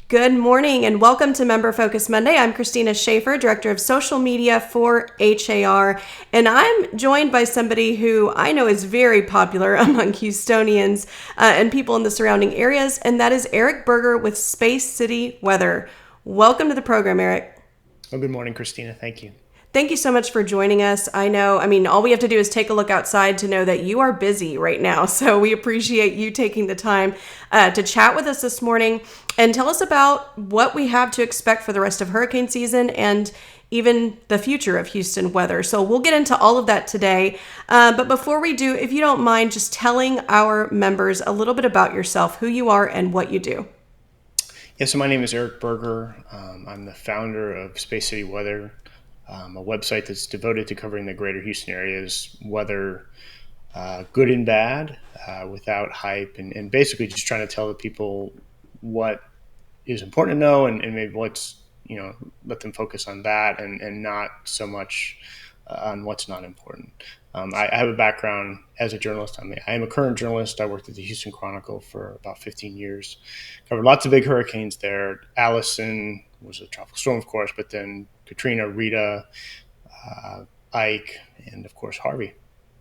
Good morning and welcome to Member Focus Monday. I'm Christina Schaefer, Director of Social Media for HAR, and I'm joined by somebody who I know is very popular among Houstonians and people in the surrounding areas, and that is Eric Berger with Space City Weather. Welcome to the program, Eric. Well, good morning, Christina. Thank you. Thank you so much for joining us. All we have to do is take a look outside to know that you are busy right now. So we appreciate you taking the time to chat with us this morning and tell us about what we have to expect for the rest of hurricane season and even the future of Houston weather. So we'll get into all of that today. But before we do, if you don't mind just telling our members a little bit about yourself, who you are and what you do. Yeah, so my name is Eric Berger. I'm the founder of Space City Weather, a website that's devoted to covering the greater Houston area's weather, good and bad, without hype, and basically just trying to tell the people what is important to know and maybe let them focus on that and not so much on what's not important. I have a background as a journalist. I am a current journalist. I worked at the Houston Chronicle for about 15 years. Covered lots of big hurricanes there. Allison was a tropical storm, of course, but then Katrina, Rita, Ike, and of course Harvey.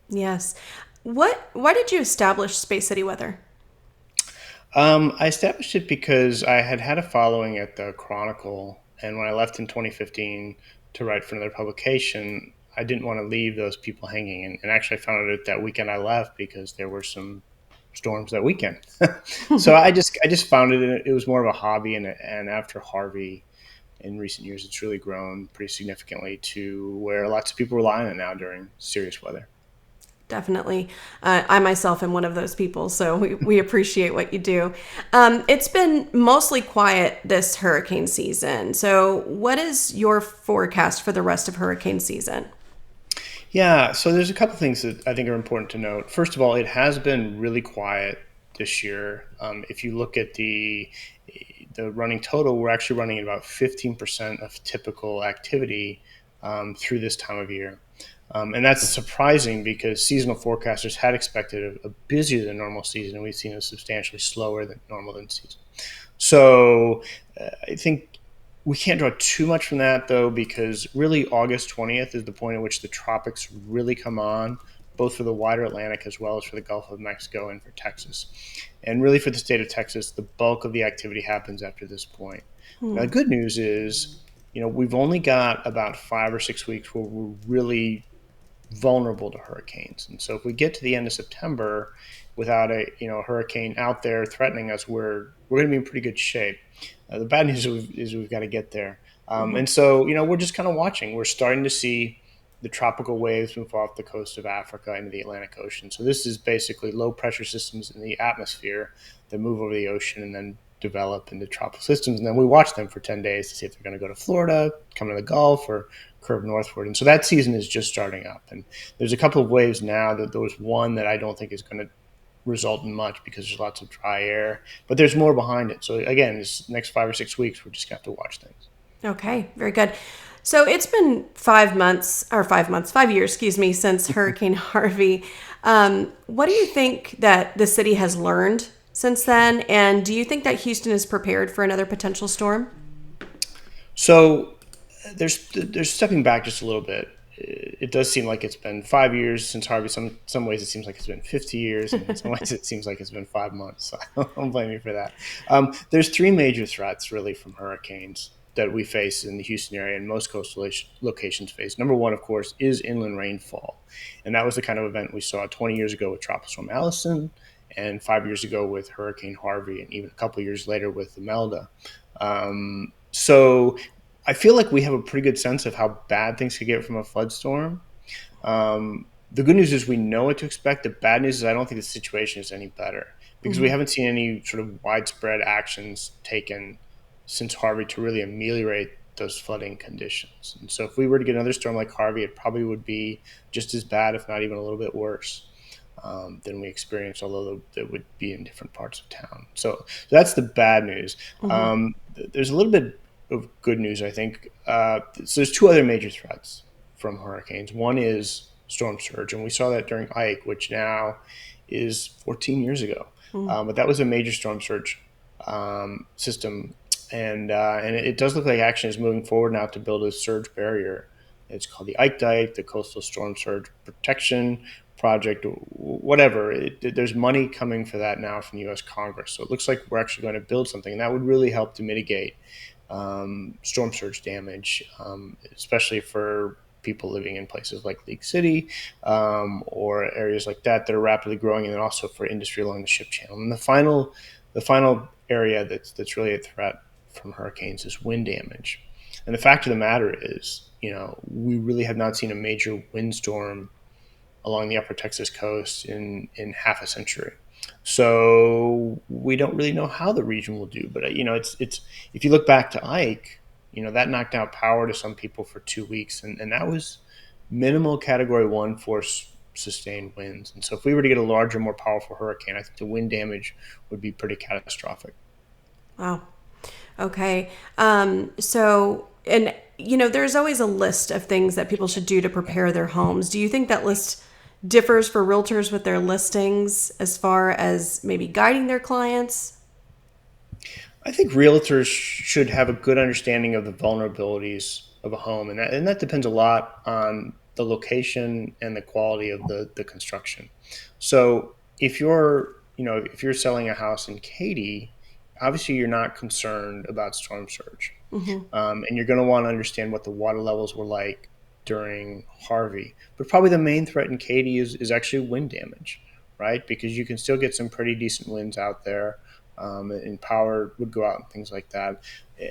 Yes. Why did you establish Space City Weather? I established it because I had had a following at the Chronicle, and when I left in 2015 to write for another publication, I didn't want to leave those people hanging. And actually, I found out that weekend I left because there were some storms that weekend. So I just found it. It was more of a hobby, and after Harvey, in recent years, it's really grown pretty significantly to where lots of people rely on it now during serious weather. Definitely. I myself am one of those people, so we appreciate what you do. It's been mostly quiet this hurricane season. So, what is your forecast for the rest of hurricane season? Yeah, so there's a couple things that I think are important to note. First of all, it has been really quiet this year. If you look at the running total, we're actually running at about 15% of typical activity through this time of year. And that's surprising because seasonal forecasters had expected a busier than normal season, and we've seen a substantially slower than normal than season. So I think we can't draw too much from that, though, because really August 20th is the point at which the tropics really come on, both for the wider Atlantic as well as for the Gulf of Mexico and for Texas. And really for the state of Texas, the bulk of the activity happens after this point. Now, the good news is, we've only got about 5 or 6 weeks where we're really vulnerable to hurricanes. And so if we get to the end of September without a hurricane out there threatening us, we're going to be in pretty good shape. The bad news is we've got to get there. And so we're just kind of watching. We're starting to see the tropical waves move off the coast of Africa into the Atlantic Ocean. So this is basically low pressure systems in the atmosphere that move over the ocean and then develop into tropical systems. And then we watch them for 10 days to see if they're going to go to Florida, come to the Gulf, or curve northward. And so that season is just starting up. And there's a couple of waves now. That there was one that I don't think is going to result in much because there's lots of dry air, but there's more behind it. So again, this next 5 or 6 weeks, we're just going to have to watch things. Okay, very good. So it's been 5 years, excuse me, since Hurricane Harvey. What do you think that the city has learned since then? And do you think that Houston is prepared for another potential storm? So there's stepping back just a little bit. It does seem like it's been 5 years since Harvey. Some ways it seems like it's been 50 years, and in some ways it seems like it's been 5 months. So I don't blame you for that. There's three major threats really from hurricanes that we face in the Houston area and most coastal locations face. Number one, of course, is inland rainfall, and that was the kind of event we saw 20 years ago with Tropical Storm Allison, and 5 years ago with Hurricane Harvey, and even a couple of years later with Imelda. So I feel like we have a pretty good sense of how bad things could get from a flood storm. The good news is we know what to expect. The bad news is I don't think the situation is any better because we haven't seen any sort of widespread actions taken since Harvey to really ameliorate those flooding conditions. And so if we were to get another storm like Harvey, it probably would be just as bad, if not even a little bit worse than we experienced, although it would be in different parts of town. So that's the bad news. There's a little bit of good news, I think. So there's two other major threats from hurricanes. One is storm surge, and we saw that during Ike, which now is 14 years ago. But that was a major storm surge system And it does look like action is moving forward now to build a surge barrier. It's called the Ike Dike, the Coastal Storm Surge Protection Project, whatever. There's money coming for that now from the U.S. Congress. So it looks like we're actually going to build something, and that would really help to mitigate storm surge damage, especially for people living in places like League City or areas like that are rapidly growing, and then also for industry along the ship channel. And the final area that's really a threat from hurricanes is wind damage. And the fact of the matter is, we really have not seen a major windstorm along the upper Texas coast in half a century. So we don't really know how the region will do. But it's if you look back to Ike, that knocked out power to some people for 2 weeks, and that was minimal Category 1 force sustained winds. And so if we were to get a larger, more powerful hurricane, I think the wind damage would be pretty catastrophic. Wow. Okay. There's always a list of things that people should do to prepare their homes. Do you think that list differs for realtors with their listings as far as maybe guiding their clients? I think realtors should have a good understanding of the vulnerabilities of a home, and that depends a lot on the location and the quality of the construction. So if you're selling a house in Katy, obviously you're not concerned about storm surge, Mm-hmm. and you're going to want to understand what the water levels were like during Harvey. But probably the main threat in Katy is actually wind damage, right? Because you can still get some pretty decent winds out there, and power would go out and things like that.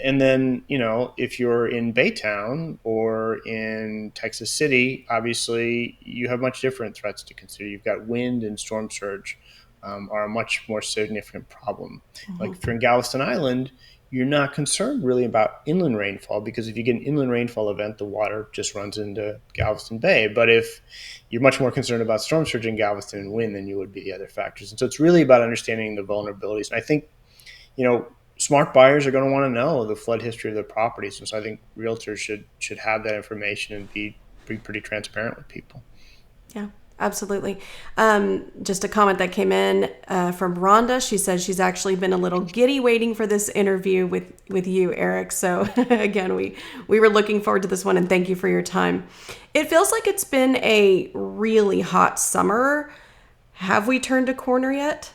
And then, if you're in Baytown or in Texas City, obviously you have much different threats to consider. You've got wind and storm surge are a much more significant problem. Like Mm-hmm. if you're in Galveston Island, you're not concerned really about inland rainfall, because if you get an inland rainfall event, the water just runs into Galveston Bay. But if you're much more concerned about storm surge in Galveston and wind than you would be the other factors. And so it's really about understanding the vulnerabilities. And I think, smart buyers are going to want to know the flood history of their properties. And so I think realtors should have that information and be pretty transparent with people. Yeah, absolutely. Just a comment that came in from Rhonda. She says she's actually been a little giddy waiting for this interview with you, Eric. So again, we were looking forward to this one, and thank you for your time. It feels like it's been a really hot summer. Have we turned a corner yet?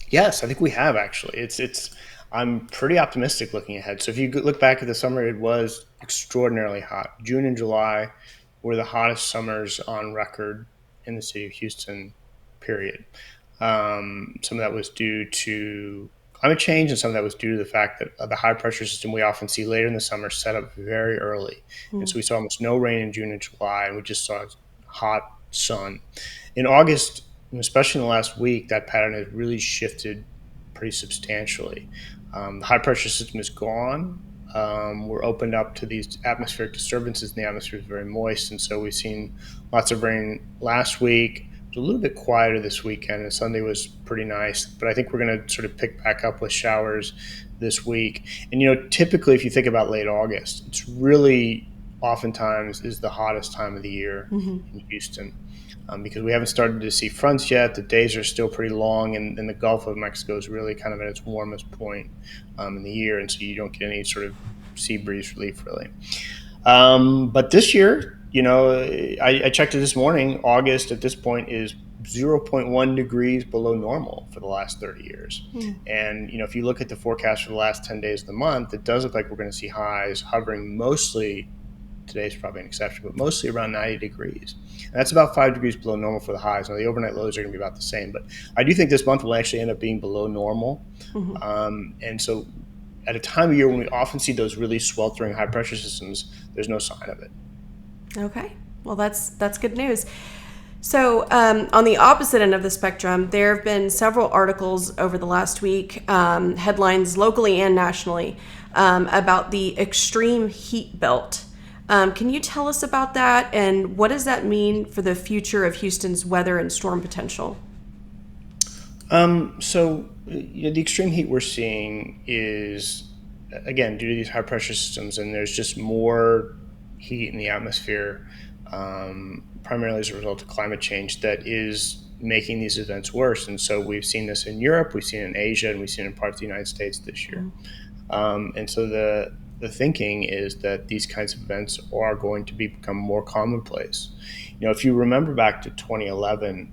Yes, I think we have actually. It's. I'm pretty optimistic looking ahead. So if you look back at the summer, it was extraordinarily hot. June and July were the hottest summers on record in the city of Houston. Period. Some of that was due to climate change, and some of that was due to the fact that the high pressure system we often see later in the summer set up very early, and so we saw almost no rain in June and July, and we just saw hot sun. In August, especially in the last week, that pattern has really shifted pretty substantially. The high pressure system is gone. We're opened up to these atmospheric disturbances, and the atmosphere is very moist. And so we've seen lots of rain last week. It was a little bit quieter this weekend, and Sunday was pretty nice. But I think we're going to sort of pick back up with showers this week. And, typically, if you think about late August, it's really oftentimes is the hottest time of the year Mm-hmm. in Houston. Because we haven't started to see fronts yet. The days are still pretty long, and the Gulf of Mexico is really kind of at its warmest point in the year, and so you don't get any sort of sea breeze relief, really. But this year, I checked it this morning. August at this point is zero point 0.1 degrees below normal for the last 30 years. Mm. And, if you look at the forecast for the last 10 days of the month, it does look like we're going to see highs hovering mostly. Today's probably an exception, but mostly around 90 degrees. And that's about 5 degrees below normal for the highs. Now, the overnight lows are going to be about the same, but I do think this month will actually end up being below normal. Mm-hmm. And so at a time of year when we often see those really sweltering high pressure systems, there's no sign of it. Okay. Well, that's good news. So, on the opposite end of the spectrum, there have been several articles over the last week, headlines locally and nationally, about the extreme heat belt. Can you tell us about that, and what does that mean for the future of Houston's weather and storm potential? The extreme heat we're seeing is, again, due to these high pressure systems, and there's just more heat in the atmosphere, primarily as a result of climate change, that is making these events worse. And so we've seen this in Europe, we've seen it in Asia, and we've seen it in parts of the United States this year. And so the thinking is that these kinds of events are going to become more commonplace. If you remember back to 2011,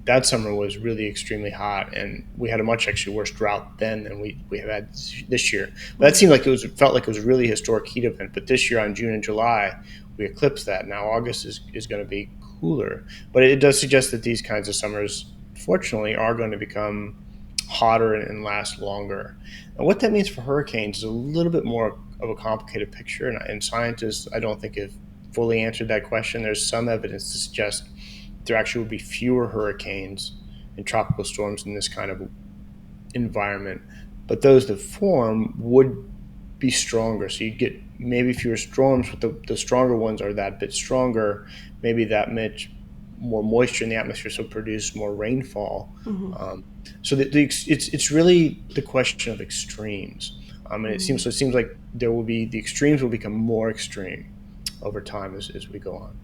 that summer was really extremely hot, and we had a much actually worse drought then than we have had this year. But that seemed like it felt like it was a really historic heat event. But this year on June and July, we eclipsed that. Now August is going to be cooler, but it does suggest that these kinds of summers, fortunately, are going to become hotter and last longer. And what that means for hurricanes is a little bit more of a complicated picture, and scientists, I don't think, have fully answered that question. There's some evidence to suggest there actually would be fewer hurricanes and tropical storms in this kind of environment, but those that form would be stronger. So you'd get maybe fewer storms, but the stronger ones are that bit stronger, maybe that much more moisture in the atmosphere, so produce more rainfall. So it's really the question of extremes. And it seems like the extremes will become more extreme over time as we go on.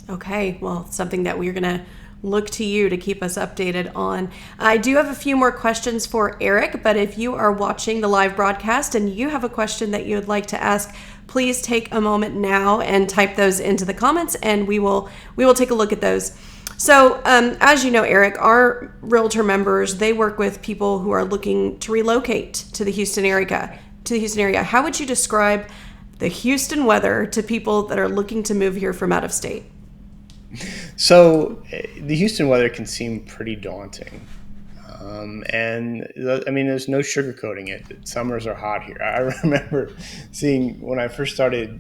Okay, well, something that we're going to look to you to keep us updated on. I do have a few more questions for Eric, but if you are watching the live broadcast and you have a question that you would like to ask, please take a moment now and type those into the comments, and we will take a look at those. So, as you know, Eric, our realtor members, they work with people who are looking to relocate to the Houston area. How would you describe the Houston weather to people that are looking to move here from out of state? So the Houston weather can seem pretty daunting. There's no sugarcoating it. Summers are hot here. I remember seeing when I first started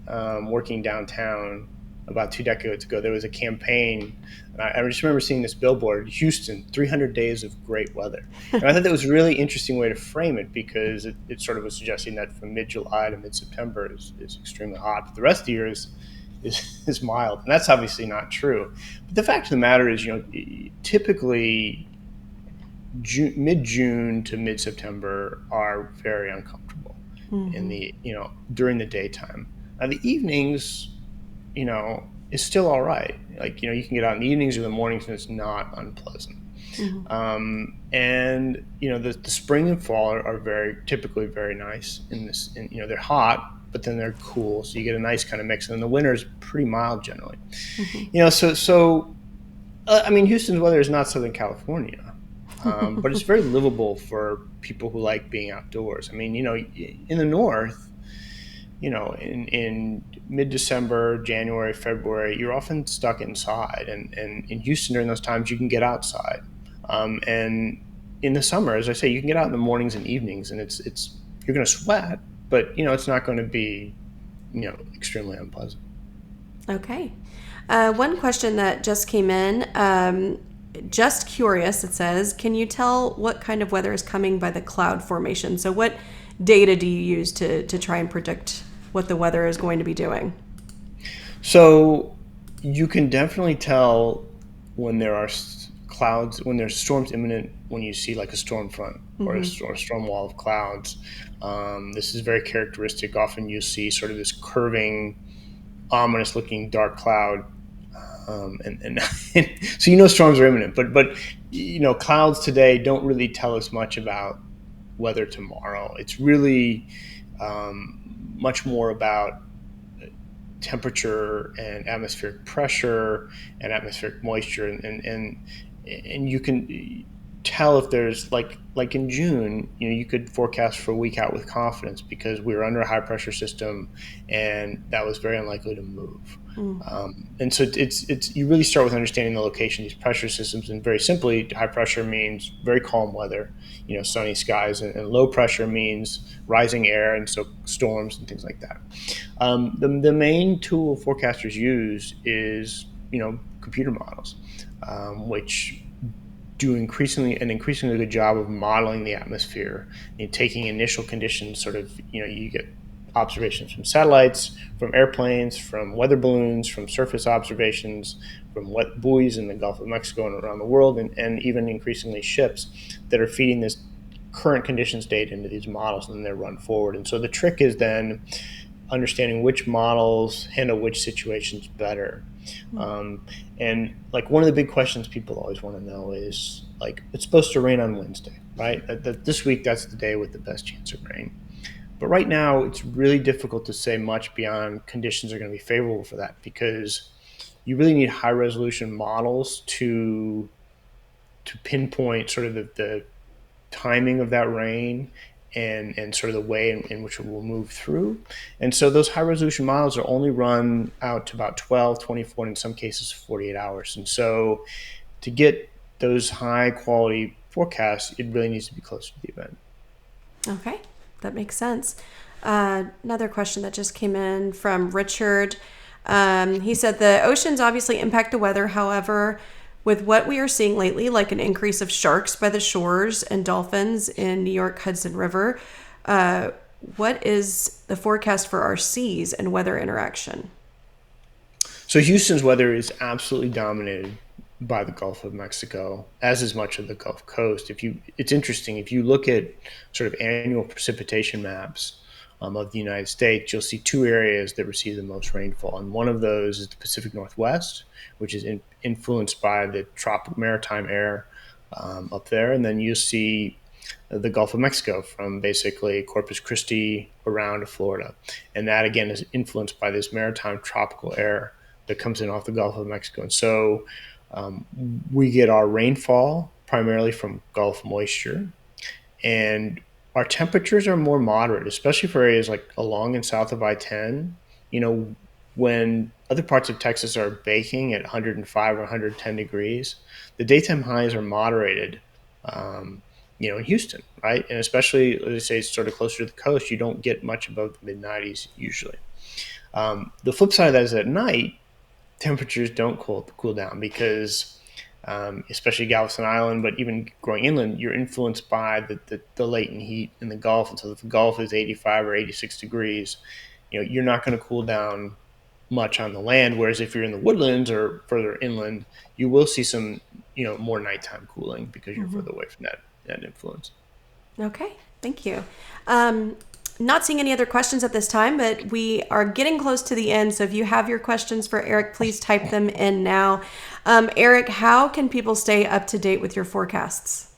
working downtown about 2 decades ago, there was a campaign. I just remember seeing this billboard, Houston, 300 days of great weather. And I thought that was a really interesting way to frame it, because it sort of was suggesting that from mid-July to mid-September is extremely hot, but the rest of the year is mild. And that's obviously not true. But the fact of the matter is, typically mid-June to mid-September are very uncomfortable in the, during the daytime. Now the evenings, is still all right. Like, you can get out in the evenings or the mornings and it's not unpleasant. The spring and fall are very typically very nice in this, and, they're hot, but then they're cool. So you get a nice kind of mix. And the winter is pretty mild generally. Houston's weather is not Southern California, but it's very livable for people who like being outdoors. In the north, in mid-December, January, February, you're often stuck inside. And in Houston during those times, you can get outside. And in the summer, as I say, you can get out in the mornings and evenings, and you're going to sweat, but it's not going to be, extremely unpleasant. Okay. One question that just came in, just curious, it says, can you tell what kind of weather is coming by the cloud formation? So what data do you use to try and predict what the weather is going to be doing? So you can definitely tell when there are clouds, when there's storms imminent, when you see like a storm front or a storm wall of clouds. This is very characteristic. Often you see sort of this curving, ominous looking dark cloud. So storms are imminent, but clouds today don't really tell us much about weather tomorrow. It's really much more about temperature and atmospheric pressure and atmospheric moisture, and you can tell if there's like in June, you could forecast for a week out with confidence because we were under a high pressure system and that was very unlikely to move. And so it's you really start with understanding the location of these pressure systems, and very simply, high pressure means very calm weather, sunny skies, and low pressure means rising air, and so storms and things like that. The main tool forecasters use is computer models, which do an increasingly good job of modeling the atmosphere and taking initial conditions. Sort of, you get observations from satellites, from airplanes, from weather balloons, from surface observations, from wet buoys in the Gulf of Mexico and around the world, and even increasingly ships that are feeding this current conditions data into these models, and then they're run forward. And so the trick is then understanding which models handle which situations better. Um, and like one of the big questions people always want to know is like, it's supposed to rain on Wednesday, right? This week, that's the day with the best chance of rain. But right now, it's really difficult to say much beyond conditions are going to be favorable for that, because you really need high resolution models to pinpoint sort of the timing of that rain and sort of the way in which it will move through. And so those high resolution models are only run out to about 12, 24, and in some cases 48 hours. And so to get those high quality forecasts, it really needs to be close to the event. Okay, that makes sense. Another question that just came in from Richard. He said the oceans obviously impact the weather. However, with what we are seeing lately, like an increase of sharks by the shores and dolphins in New York Hudson River, what is the forecast for our seas and weather interaction? So Houston's weather is absolutely dominated by the Gulf of Mexico, as is much of the Gulf Coast. It's interesting, if you look at sort of annual precipitation maps of the United States, you'll see two areas that receive the most rainfall, and one of those is the Pacific Northwest, which is influenced by the tropical maritime air up there, and then you see the Gulf of Mexico from basically Corpus Christi around to Florida, and that again is influenced by this maritime tropical air that comes in off the Gulf of Mexico, and so we get our rainfall primarily from Gulf moisture, and our temperatures are more moderate, especially for areas like along and south of I-10. You know, when other parts of Texas are baking at 105 or 110 degrees, the daytime highs are moderated, in Houston, right? And especially, let's say, sort of closer to the coast, you don't get much above the mid 90s usually. The flip side of that is at night, temperatures don't cool down because, especially Galveston Island, but even growing inland, you're influenced by the latent heat in the Gulf. And so if the Gulf is 85 or 86 degrees, you're not going to cool down much on the land. Whereas if you're in the woodlands or further inland, you will see some, more nighttime cooling because you're further away from that influence. Okay, thank you. Not seeing any other questions at this time, but we are getting close to the end. So if you have your questions for Eric, please type them in now. Eric, how can people stay up to date with your forecasts?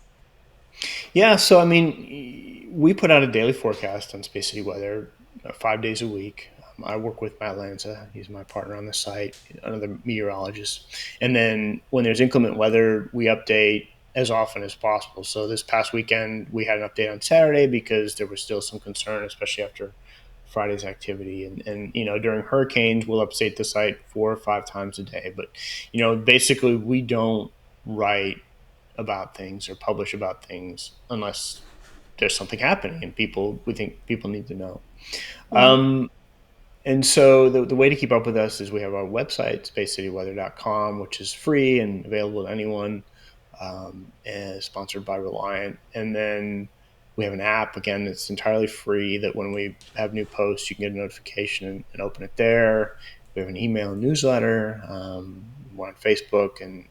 Yeah, so I mean, we put out a daily forecast on Space City Weather 5 days a week. I work with Matt Lanza. He's my partner on the site, another meteorologist. And then when there's inclement weather, we update as often as possible. So this past weekend, we had an update on Saturday because there was still some concern, especially after Friday's activity. And during hurricanes, we'll update the site 4 or 5 times a day. But, basically, we don't write about things or publish about things unless there's something happening and we think people need to know. And so the way to keep up with us is we have our website, spacecityweather.com, which is free and available to anyone, and sponsored by Reliant. And then we have an app, again, that's entirely free, that when we have new posts, you can get a notification and open it there. We have an email newsletter. We're on Facebook and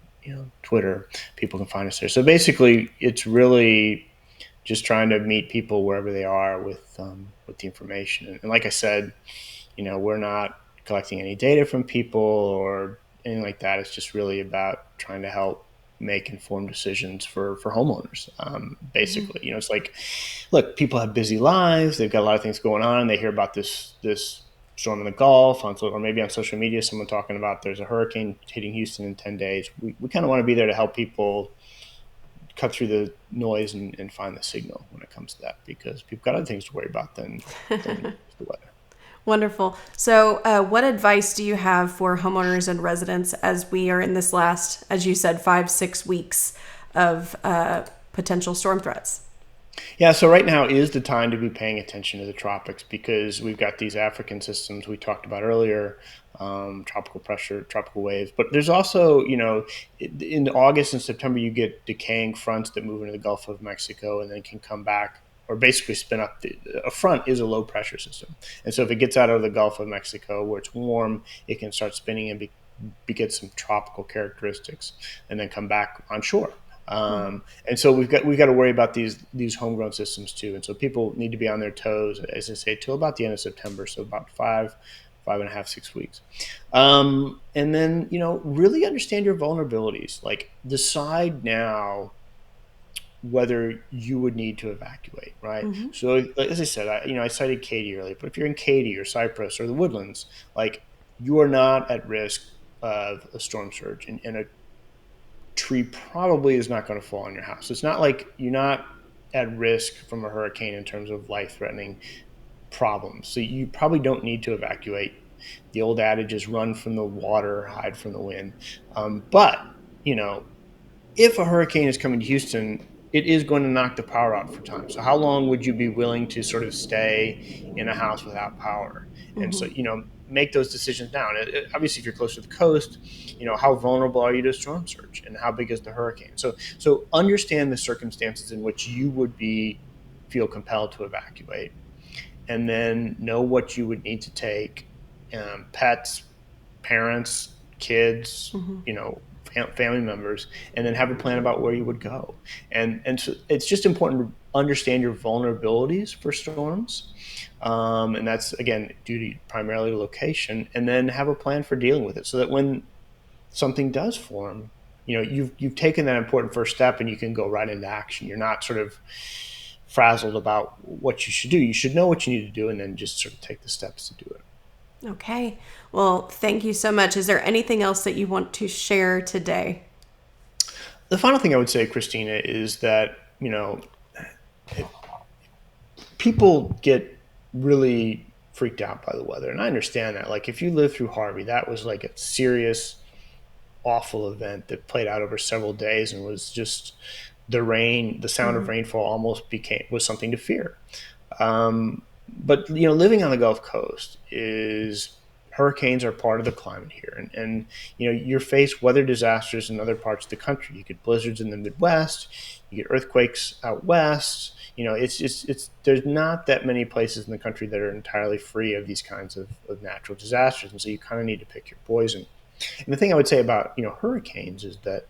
Twitter. People can find us there. So basically, it's really just trying to meet people wherever they are with the information. And like I said, we're not collecting any data from people or anything like that. It's just really about trying to help make informed decisions for homeowners. Basically, it's like, look, people have busy lives. They've got a lot of things going on. They hear about this storm in the Gulf or maybe on social media, someone talking about there's a hurricane hitting Houston in 10 days. We kind of want to be there to help people cut through the noise and find the signal when it comes to that, because people got other things to worry about than the weather. Wonderful. So what advice do you have for homeowners and residents as we are in this last, as you said, 5-6 weeks of potential storm threats? Yeah, so right now is the time to be paying attention to the tropics, because we've got these African systems we talked about earlier, tropical pressure, tropical waves. But there's also, in August and September, you get decaying fronts that move into the Gulf of Mexico and then can come back or basically spin up. A front is a low pressure system. And so if it gets out of the Gulf of Mexico where it's warm, it can start spinning and get some tropical characteristics and then come back on shore. And so we've got to worry about these homegrown systems too. And so people need to be on their toes, as I say, till about the end of September. So about 5.5, 6 weeks. And then, really understand your vulnerabilities. Like, decide now whether you would need to evacuate, right? Mm-hmm. So, as I said, I cited Katy earlier, but if you're in Katy or Cypress or the Woodlands, like, you are not at risk of a storm surge, and a tree probably is not going to fall on your house. It's not like you're not at risk from a hurricane in terms of life-threatening problems. So you probably don't need to evacuate. The old adage is run from the water, hide from the wind. But, you know, if a hurricane is coming to Houston, it is going to knock the power out for time. So how long would you be willing to sort of stay in a house without power? And so, Mm-hmm. make those decisions now. And obviously, if you're close to the coast, how vulnerable are you to storm surge, and how big is the hurricane? So understand the circumstances in which you would feel compelled to evacuate, and then know what you would need to take, pets, parents, kids, Mm-hmm. family members, and then have a plan about where you would go. And so it's just important to understand your vulnerabilities for storms, and that's, again, due to primarily location, and then have a plan for dealing with it, so that when something does form, you've taken that important first step, and you can go right into action. You're not sort of frazzled about what you should do. You should know what you need to do, and then just sort of take the steps to do it. Okay. Well, thank you so much. Is there anything else that you want to share today? The final thing I would say, Christina, is that, people get really freaked out by the weather. And I understand that. Like, if you lived through Harvey, that was like a serious, awful event that played out over several days, and was just the sound of Mm-hmm. rainfall almost was something to fear. But living on the Gulf Coast, is hurricanes are part of the climate here, and you're faced weather disasters in other parts of the country. You get blizzards in the Midwest, you get earthquakes out west. It's there's not that many places in the country that are entirely free of these kinds of natural disasters, and so you kind of need to pick your poison. And the thing I would say about hurricanes is that,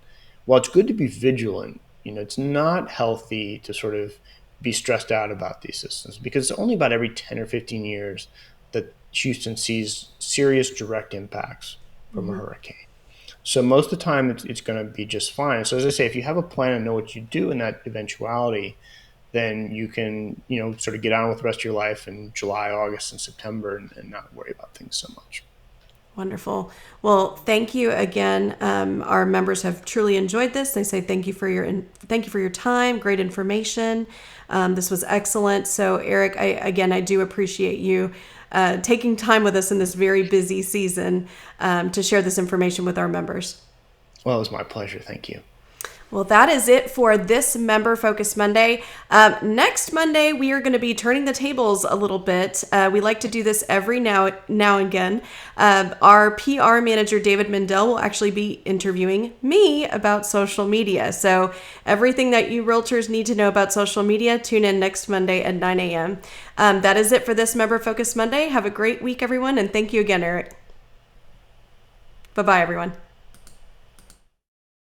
while it's good to be vigilant, it's not healthy to sort of be stressed out about these systems, because it's only about every 10 or 15 years that Houston sees serious direct impacts from a Mm-hmm. hurricane. So most of the time, it's going to be just fine. So, as I say, if you have a plan and know what you do in that eventuality, then you can sort of get on with the rest of your life in July, August, and September, and not worry about things so much. Wonderful. Well, thank you again. Our members have truly enjoyed this. They say thank you for your time. Great information. This was excellent. So, Eric, I do appreciate you taking time with us in this very busy season to share this information with our members. Well, it was my pleasure. Thank you. Well, that is it for this Member Focus Monday. Next Monday, we are going to be turning the tables a little bit. We like to do this every now and again. Our PR manager, David Mendel, will actually be interviewing me about social media. So everything that you realtors need to know about social media, tune in next Monday at 9 a.m. That is it for this Member Focus Monday. Have a great week, everyone, and thank you again, Eric. Bye-bye, everyone.